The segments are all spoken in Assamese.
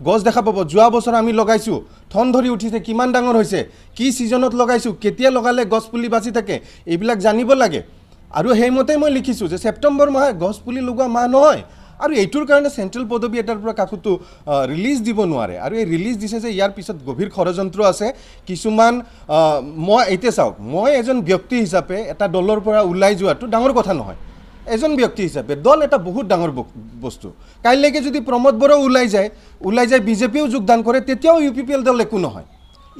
গছ দেখা পাব যোৱা বছৰ আমি লগাইছোঁ ঠন ধৰি উঠিছে কিমান ডাঙৰ হৈছে কি ছিজনত লগাইছোঁ কেতিয়া লগালে গছ পুলি বাচি থাকে এইবিলাক জানিব লাগে আৰু সেইমতে মই লিখিছোঁ যে ছেপ্টেম্বৰ মাহ গছ পুলি লগোৱা মাহ নহয় আৰু এইটোৰ কাৰণে চেণ্ট্ৰেল পদবী এটাৰ পৰা কাকোতো ৰিলিজ দিব নোৱাৰে আৰু এই ৰিলিজ দিছে যে ইয়াৰ পিছত গভীৰ ষড়যন্ত্ৰ আছে কিছুমান মই এতিয়া চাওক মই এজন ব্যক্তি হিচাপে এটা দলৰ পৰা ওলাই যোৱাটো ডাঙৰ কথা নহয় এজন ব্যক্তি হিচাপে দল এটা বহুত ডাঙৰ বস্তু কাইলৈকে যদি প্ৰমোদ বড়ো ওলাই যায় বিজেপিও যোগদান কৰে তেতিয়াও UPPL দল একো নহয়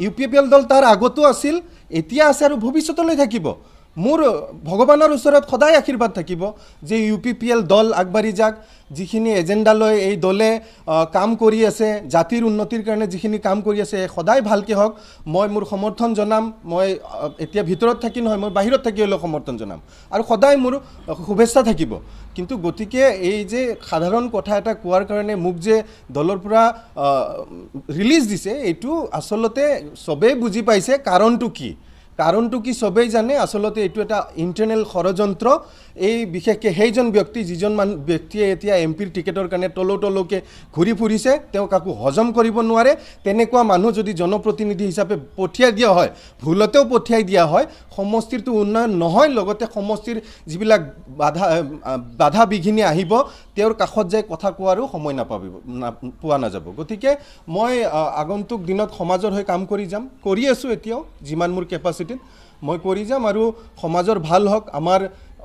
UPPL দল তাৰ আগতো আছিল এতিয়া আছে আৰু ভৱিষ্যতলৈ থাকিব মোৰ ভগৱানৰ ওচৰত সদায় আশীৰ্বাদ থাকিব যে UPPL দল আগবাঢ়ি যাক যিখিনি এজেণ্ডা লৈ এই দলে কাম কৰি আছে জাতিৰ উন্নতিৰ কাৰণে যিখিনি কাম কৰি আছে সদায় ভালকৈ হওক মই মোৰ সমৰ্থন জনাম মই এতিয়া ভিতৰত থাকি নহয় মই বাহিৰত থাকি হ'লেও সমৰ্থন জনাম আৰু সদায় মোৰ শুভেচ্ছা থাকিব কিন্তু গতিকে এই যে সাধাৰণ কথা এটা কোৱাৰ কাৰণে মোক যে দলৰ পৰা ৰিলিজ দিছে এইটো আচলতে চবেই বুজি পাইছে কাৰণটো কি সবেই জানে আসলতে এইটো এটা ইন্টাৰনেল ষড়যন্ত্ৰ এই বিশেষকৈ সেইজন ব্যক্তি যিজন ব্যক্তিয়ে এতিয়া এমপিৰ টিকেটৰ কাৰণে তলকে ঘূৰি ফুৰিছে তেওঁ কাকো হজম কৰিব নোৱাৰে তেনেকুৱা মানুহ যদি জনপ্ৰতিনিধি হিচাপে পঠিয়াই দিয়া হয় ভুলতেও পঠিয়াই দিয়া হয় সমষ্টিৰটো উন্নয়ন নহয় লগতে সমষ্টিৰ যিবিলাক বাধা বিঘিনি আহিব তেওঁৰ কাষত যায় কথা কোৱাৰো সময় পোৱা নাযাব গতিকে মই আগন্তুক দিনত সমাজৰ হৈ কাম কৰি আছোঁ এতিয়াও যিমান মোৰ কেপাচিটিত মই কৰি যাম আৰু সমাজৰ ভাল হওক আমাৰ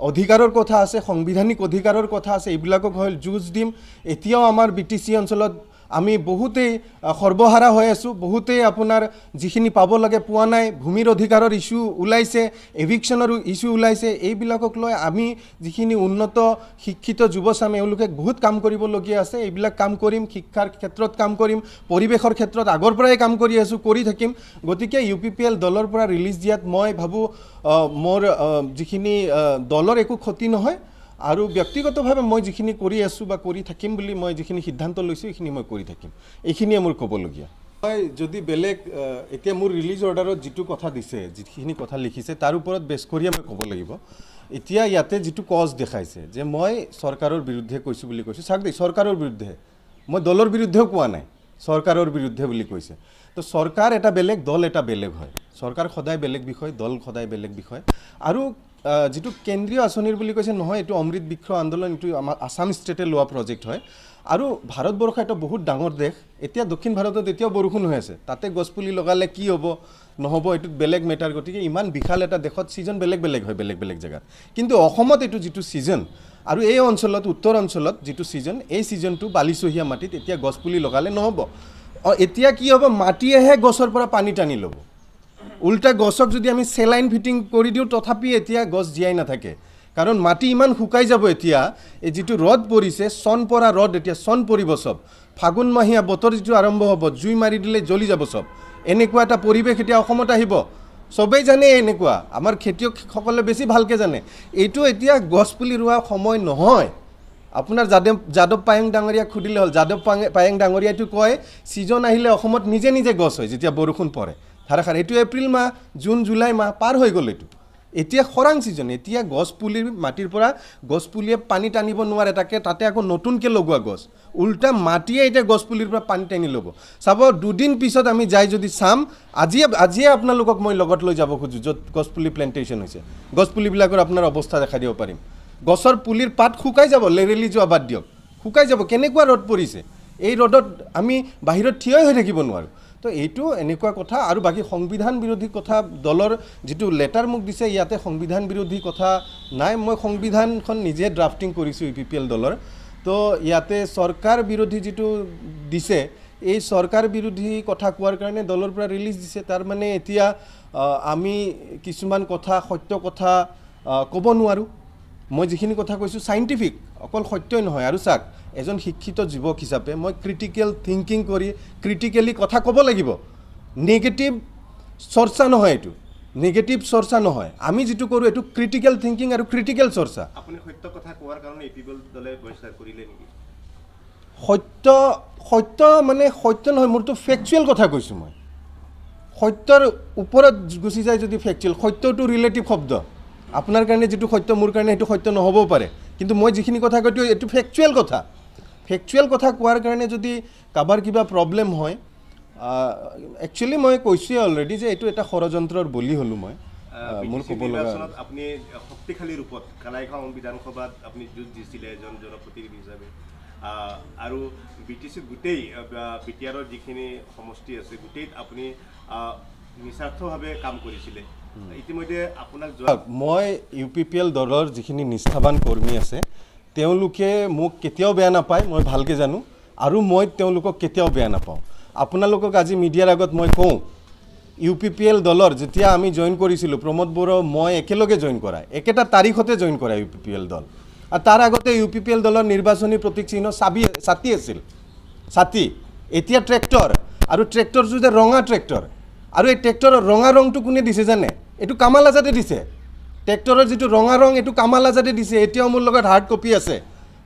অধিকাৰৰ কথা আছে সাংবিধানিক অধিকাৰৰ কথা আছে এইবিলাকক হয় যুঁজ দিম এতিয়াও আমাৰ BTC অঞ্চলত আমি বহুতেই সৰ্বহাৰা হৈ আছোঁ বহুতেই আপোনাৰ যিখিনি পাব লাগে পোৱা নাই ভূমিৰ অধিকাৰৰ ইস্যু ওলাইছে এভিকশ্যনৰ ইস্যু ওলাইছে এইবিলাকক লৈ আমি যিখিনি উন্নত শিক্ষিত যুৱচাম এওঁলোকে বহুত কাম কৰিবলগীয়া আছে এইবিলাক কাম কৰিম শিক্ষাৰ ক্ষেত্ৰত কাম কৰিম পৰিৱেশৰ ক্ষেত্ৰত আগৰ পৰাই কাম কৰি আছোঁ কৰি থাকিম গতিকে UPPL দলৰ পৰা ৰিলিজ দিয়াত মই ভাবোঁ মোৰ যিখিনি দলৰ একো ক্ষতি নহয় আৰু ব্যক্তিগতভাৱে মই যিখিনি কৰি আছোঁ বা কৰি থাকিম বুলি মই যিখিনি সিদ্ধান্ত লৈছোঁ এইখিনি মই কৰি থাকিম এইখিনিয়ে মোৰ ক'বলগীয়া হয় যদি বেলেগ এতিয়া মোৰ ৰিলিজ অৰ্ডাৰত যিটো কথা দিছে যিখিনি কথা লিখিছে তাৰ ওপৰত বেছ কৰিয়ে মই ক'ব লাগিব এতিয়া ইয়াতে যিটো কজ দেখাইছে যে মই চৰকাৰৰ বিৰুদ্ধে কৈছোঁ বুলি কৈছোঁ চাওক দেই চৰকাৰৰ বিৰুদ্ধে মই দলৰ বিৰুদ্ধেও কোৱা নাই চৰকাৰৰ বিৰুদ্ধে বুলি কৈছে তো চৰকাৰ এটা বেলেগ দল এটা বেলেগ হয় চৰকাৰ সদায় বেলেগ বিষয় দল সদায় বেলেগ বিষয় আৰু যেটো কেন্দ্ৰীয় আঁচনিৰ বুলি কৈছে নহয় এটো অমৃত বৃক্ষ আন্দোলন এটো আমাৰ আসাম ষ্টেটে লোৱা প্ৰজেক্ট হয় আৰু ভাৰতবৰ্ষ এটা বহুত ডাঙৰ দেশ এতিয়া দক্ষিণ ভাৰতত এতিয়াও বৰষুণ হৈ আছে তাতে গছপুলি লগালে কি হ'ব নহ'ব এটো বেলেগ মেটাৰ গতিকে ইমান বিশাল এটা দেশত সিজন বেলেগ হয় বেলেগ জায়গাত কিন্তু অসমত এটো যেটো সিজন আৰু এই অঞ্চলত উত্তৰ অঞ্চলত যেটো সিজন এই সিজনটো বালিচহীয়া মাটিত এতিয়া গছপুলি লগালে নহ'ব এতিয়া কি হ'ব মাটিয়েহে গছৰ পৰা পানী টানি ল'ব উল্টা গছক যদি আমি সেলাইন ফিটিং কৰি দিও তথাপি এতিয়া গছ জিয়াই নাথাকে কাৰণ মাটি ইমান শুকাই যাব এতিয়া এই যেটো ৰদ পৰিছে সন পৰা ৰদ এতিয়া সন পৰিব সব ফাগুন মাহিয়া বতৰ যেটো আৰম্ভ হ'ব জুই মাৰি দিলে জ্বলি যাব সব এনেকুৱা এটা পৰিবেশ এতিয়া অসমত আহিব সবেই জানে এনেকুৱা আমাৰ খেতিয়কসকলে বেছি ভালকে জানে এইটো এতিয়া গছপুলি ৰোৱা সময় নহয় আপোনাৰ যাদৱ পায়েং ডাঙৰীয়া খুদিলে হল যাদৱ পায়েং ডাঙৰীয়াটো কয় সিজন আহিলে অসমত নিজে গছ হয় যেতিয়া বৰষুণ পৰে ধাৰাসাৰ এইটো এপ্ৰিল মাহ জুন জুলাই মাহ পাৰ হৈ গ'ল এইটো এতিয়া খৰাং সিজন এতিয়া গছ পুলিৰ মাটিৰ পৰা গছ পুলিয়ে পানী টানিব নোৱাৰে তাতে আকৌ নতুনকৈ লগোৱা গছ উল্টা মাটিয়ে এতিয়া গছ পুলিৰ পৰা পানী টানি ল'ব চাব দুদিন পিছত আমি যাই যদি চাম আজিয়ে আপোনালোকক মই লগত লৈ যাব খুজো য'ত গছ পুলি প্লেন্টেশ্যন হৈছে গছ পুলিবিলাকৰ আপোনাৰ অৱস্থা দেখা দিব পাৰিম গছৰ পুলিৰ পাত শুকাই যাব লেৰেলি যোৱা বাদ দিয়ক শুকাই যাব কেনেকুৱা ৰদ পৰিছে এই ৰদত আমি বাহিৰত থিয় হৈ থাকিব নোৱাৰো তো এইটো এনেকুৱা কথা আৰু বাকি সংবিধান বিৰোধী কথা দলৰ যেটো লেটাৰ মোক দিছে ইয়াতে সংবিধান বিৰোধী কথা নাই মই সংবিধানখন নিজে ড্ৰাফটিং কৰিছো UPPL দলৰ তো ইয়াতে চৰকাৰ বিৰোধী যেটো দিছে এই চৰকাৰ বিৰোধী কথা কোৱাৰ কাৰণে দলৰ পৰা ৰিলিজ দিছে তাৰ মানে এতিয়া আমি কিছুমান কথা সত্য কথা ক'ব নোৱাৰো মই যিখিনি কথা কৈছো সাইন্টিফিক অকল সত্যই নহয় আৰু চাক এজন শিক্ষিত যুৱক হিচাপে মই ক্ৰিটিক্যাল থিংকিং কৰি ক্ৰিটিক্যালি কথা ক'ব লাগিব নেগেটিভ চৰ্চা নহয় এটো নেগেটিভ চৰ্চা নহয় আমি যেটো কৰো এটো ক্ৰিটিক্যাল থিংকিং আৰু ক্ৰিটিক্যাল চৰ্চা আপুনি সত্য কথা কোৱাৰ কাৰণে UPPL দলে বহিষ্কাৰ কৰিলে নেকি সত্য মানে সত্য নহয় মোৰটো ফেকচুৱেল কথা কৈছো মই সত্যৰ ওপৰত গুছি যায় যদি ফেকচুৱেল সত্যটো ৰিলেটিভ শব্দ আপোনাৰ কাৰণে যেটো সত্য মোৰ কাৰণে এটো সত্য নহবও পাৰে কিন্তু মই যিখিনি কথা কৈছো এটো ফেকচুৱেল কথা ফেকচুৱেল কথা কোৱাৰ কাৰণে যদি কাৰোবাৰ কিবা প্ৰব্লেম হয় একচুৱেলি মই কৈছোঁৱে অলৰেডি যে এইটো এটা ষড়যন্ত্ৰৰ বলি হ'লোঁ মই মোৰ ক'ব লগা আপুনি শক্তিশালী ৰূপত কালাইখাওঁ বিধানসভাত আপুনি যুঁজ দিছিলে এজন জনপ্ৰতিনিধি হিচাপে আৰু BTC গোটেই BTRৰ যিখিনি সমষ্টি আছে গোটেইত আপুনি নিস্বাৰ্থভাৱে কাম কৰিছিলে ইতিমধ্যে আপোনাক মই UPPL দলৰ যিখিনি নিষ্ঠাবান কৰ্মী আছে তেওঁলোকে মোক কেতিয়াও বেয়া নাপায় মই ভালকৈ জানো আৰু মই তেওঁলোকক কেতিয়াও বেয়া নাপাওঁ আপোনালোকক আজি মিডিয়াৰ আগত মই কওঁ UPPL দলৰ যেতিয়া আমি জইন কৰিছিলোঁ প্ৰমোদ বড়ো মই একেলগে জইন কৰা একেটা তাৰিখতে জইন কৰা UPPL দল আৰু তাৰ আগতে UPPL দলৰ নিৰ্বাচনী প্ৰতীক চিহ্ন ছাতি আছিল ছাতি এতিয়া ট্ৰেক্টৰ আৰু ট্ৰেক্টৰটো যে ৰঙা ট্ৰেক্টৰ আৰু এই ট্ৰেক্টৰৰ ৰঙা ৰংটো কোনে দিছে জানে এইটো কামাল আজাদে দিছে ট্ৰেক্টৰৰ যিটো ৰঙা ৰং এইটো কামাল আজাদে দিছে এতিয়াও মোৰ লগত হাৰ্ড কপি আছে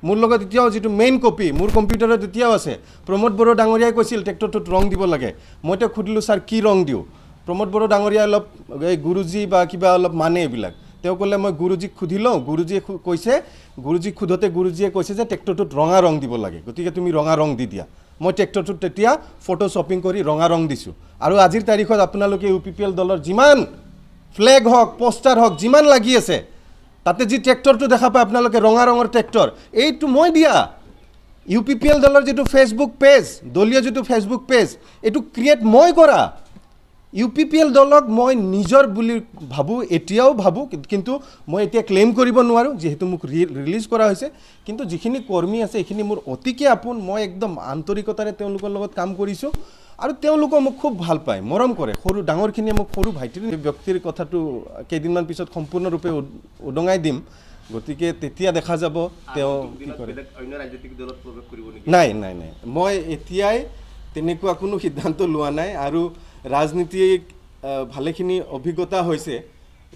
মোৰ লগত এতিয়াও যিটো মেইন কপি মোৰ কম্পিউটাৰত এতিয়াও আছে প্ৰমোদ বড়ো ডাঙৰীয়াই কৈছিল ট্ৰেক্টৰটোত ৰং দিব লাগে মই তেওঁক সুধিলোঁ ছাৰ কি ৰং দিওঁ প্ৰমোদ বড়ো ডাঙৰীয়াই অলপ এই গুৰুজী বা কিবা অলপ মানে এইবিলাক তেওঁ ক'লে মই গুৰুজীক সুধি লওঁ গুৰুজীয়ে কৈছে গুৰুজীক সোধোতে গুৰুজীয়ে কৈছে যে ট্ৰেক্টৰটোত ৰঙা ৰং দিব লাগে গতিকে তুমি ৰঙা ৰং দি দিয়া মই ট্ৰেক্টৰটোত তেতিয়া ফটো শ্বপিং কৰি ৰঙা ৰং দিছোঁ আৰু আজিৰ তাৰিখত আপোনালোকে UPPL দলৰ যিমান ফ্লেগ হওক পোষ্টাৰ হওক যিমান লাগি আছে তাতে যি ট্ৰেক্টৰটো দেখা পায় আপোনালোকে ৰঙা ৰঙৰ ট্ৰেক্টৰ এইটো মই দিয়া UPPL দলৰ যিটো ফেচবুক পেজ দলীয় যিটো ফেচবুক পেজ এইটো ক্ৰিয়েট মই কৰা UPPL দলক মই নিজৰ বুলি ভাবোঁ এতিয়াও ভাবোঁ কিন্তু মই এতিয়া ক্লেইম কৰিব নোৱাৰোঁ যিহেতু মোক ৰিলিজ কৰা হৈছে কিন্তু যিখিনি কৰ্মী আছে এইখিনি মোৰ অতিকে আপোন মই একদম আন্তৰিকতাৰে তেওঁলোকৰ লগত কাম কৰিছোঁ আৰু তেওঁলোকে মোক খুব ভাল পায় মৰম কৰে সৰু ডাঙৰখিনিয়ে মোক সৰু ভাইটিৰ ব্যক্তিৰ কথাটো কেইদিনমান পিছত সম্পূৰ্ণৰূপে উদঙাই দিম গতিকে তেতিয়া দেখা যাব তেওঁ কি কৰে অন্য ৰাজনৈতিক দলত প্ৰৱেশ কৰিব নেকি নাই নাই নাই মই এতিয়াই তেনেকুৱা কোনো সিদ্ধান্ত লোৱা নাই আৰু ৰাজনীতিক ভালেখিনি অভিজ্ঞতা হৈছে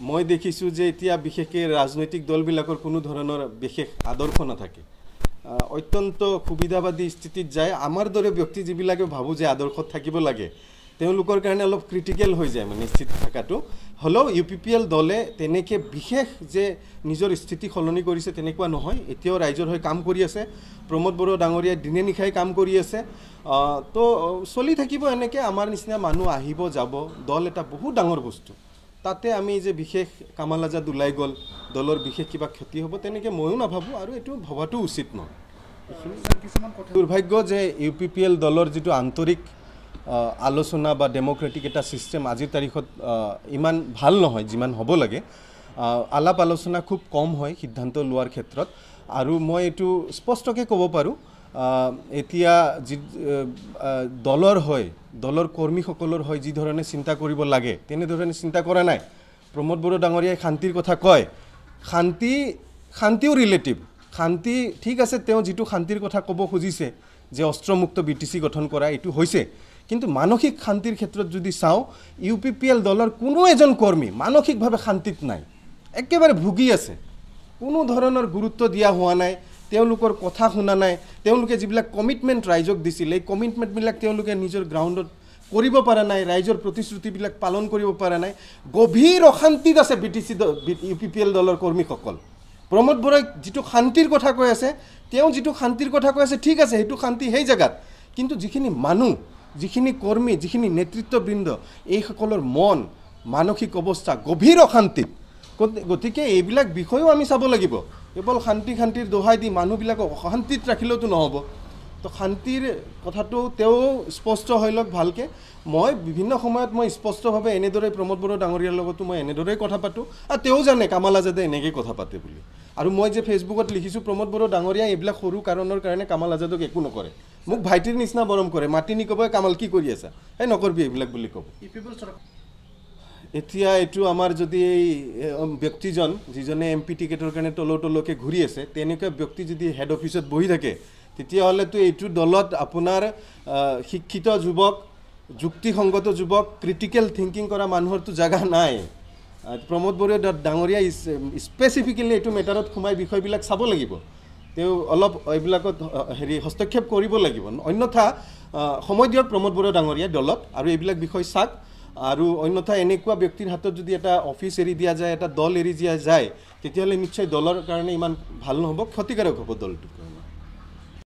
মই দেখিছোঁ যে এতিয়া বিশেষকৈ ৰাজনৈতিক দলবিলাকৰ কোনো ধৰণৰ বিশেষ আদৰ্শ নাথাকে অত্যন্ত সুবিধাবাদী স্থিতিত যায় আমাৰ দৰে ব্যক্তি যিবিলাকে ভাবোঁ যে আদৰ্শত থাকিব লাগে তেওঁলোকৰ কাৰণে অলপ ক্ৰিটিকেল হৈ যায় মানে স্থিতি থকাটো হ'লেও UPPL দলে তেনেকৈ বিশেষ যে নিজৰ স্থিতি সলনি কৰিছে তেনেকুৱা নহয় এতিয়াও ৰাইজৰ হৈ কাম কৰি আছে প্ৰমোদ বড়ো ডাঙৰীয়াই দিনে নিশাই কাম কৰি আছে তো চলি থাকিব এনেকৈ আমাৰ নিচিনা মানুহ আহিব যাব দল এটা বহুত ডাঙৰ বস্তু তাতে আমি যে বিশেষ কামাল আজাদ ওলাই গ'ল দলৰ বিশেষ কিবা ক্ষতি হ'ব তেনেকৈ ময়ো নাভাবোঁ আৰু এইটো ভবাটো উচিত নহয় দুৰ্ভাগ্য যে UPPL দলৰ যিটো আন্তৰিক আলোচনা বা ডেম'ক্ৰেটিক এটা ছিষ্টেম আজিৰ তাৰিখত ইমান ভাল নহয় যিমান হ'ব লাগে আলাপ আলোচনা খুব কম হয় সিদ্ধান্ত লোৱাৰ ক্ষেত্ৰত আৰু মই এইটো স্পষ্টকৈ ক'ব পাৰোঁ এতিয়া যি দলৰ হয় দলৰ কৰ্মীসকলৰ হয় যি ধৰণে চিন্তা কৰিব লাগে তেনেধৰণে চিন্তা কৰা নাই প্ৰমোদ বড়ো ডাঙৰীয়াই শান্তিৰ কথা কয় শান্তিও ৰিলেটিভ শান্তি ঠিক আছে তেওঁ যিটো শান্তিৰ কথা ক'ব খুজিছে যে অস্ত্ৰমুক্ত BTC গঠন কৰা এইটো হৈছে কিন্তু মানসিক শান্তিৰ ক্ষেত্ৰত যদি চাওঁ UPPL দলৰ কোনো এজন কৰ্মী মানসিকভাৱে শান্তিত নাই একেবাৰে ভুগি আছে কোনো ধৰণৰ গুৰুত্ব দিয়া হোৱা নাই তেওঁলোকৰ কথা শুনা নাই তেওঁলোকে যিবিলাক কমিটমেণ্ট ৰাইজক দিছিল এই কমিটমেণ্টবিলাক তেওঁলোকে নিজৰ গ্ৰাউণ্ডত কৰিব পৰা নাই ৰাইজৰ প্ৰতিশ্ৰুতিবিলাক পালন কৰিব পৰা নাই গভীৰ অশান্তিত আছে UPPL দলৰ কৰ্মীসকল প্ৰমোদ বড়োই যিটো শান্তিৰ কথা কৈ আছে তেওঁ যিটো শান্তিৰ কথা কৈ আছে ঠিক আছে সেইটো শান্তি সেই জেগাত কিন্তু যিখিনি মানুহ যিখিনি কৰ্মী যিখিনি নেতৃত্ববৃন্দ এইসকলৰ মন মানসিক অৱস্থা গভীৰ অশান্তিত গতিকে এইবিলাক বিষয়েও আমি চাব লাগিব কেৱল শান্তিৰ দোহাই দি মানুহবিলাকক অশান্তিত ৰাখিলেওতো নহ'ব তো শান্তিৰ কথাটো তেওঁ স্পষ্ট হৈ লওক ভালকৈ মই বিভিন্ন সময়ত মই স্পষ্টভাৱে এনেদৰে প্ৰমোদ বড়ো ডাঙৰীয়াৰ লগতো মই এনেদৰেই কথা পাতোঁ আৰু তেওঁ জানে কামাল আজাদে এনেকৈ কথা পাতে বুলি আৰু মই যে ফেচবুকত লিখিছোঁ প্ৰমোদ বড়ো ডাঙৰীয়া এইবিলাক সৰু কাৰণৰ কাৰণে কামাল আজাদক একো নকৰে মোক ভাইটিৰ নিচিনা মৰম কৰে মাতি নি ক'ব কামাল কি কৰি আছা এই নকৰবি এইবিলাক বুলি ক'ব এতিয়া এইটো আমাৰ যদি এই ব্যক্তিজন যিজনে MP টিকেটৰ কাৰণে তলকৈ ঘূৰি আছে তেনেকুৱা ব্যক্তি যদি হেড অফিচত বহি থাকে তেতিয়াহ'লেতো এইটো দলত আপোনাৰ শিক্ষিত যুৱক যুক্তিসংগত যুৱক ক্ৰিটিকেল থিংকিং কৰা মানুহৰতো জাগা নাই প্ৰমোদ বড়ো ডাঙৰীয়া স্পেচিফিকেলি এইটো মেটাৰত সোমাই বিষয়বিলাক চাব লাগিব তেওঁ অলপ এইবিলাকত হস্তক্ষেপ কৰিব লাগিব অন্যথা সময় দিয়ক প্ৰমোদ বড়ো ডাঙৰীয়া দলত আৰু এইবিলাক বিষয় চাওক আৰু অন্যথা এনেকুৱা ব্যক্তিৰ হাতত যদি এটা অফিচ এৰি দিয়া যায় এটা দল এৰি দিয়া যায় তেতিয়াহ'লে নিশ্চয় দলৰ কাৰণে ইমান ভাল নহ'ব ক্ষতিকাৰক হ'ব দলটো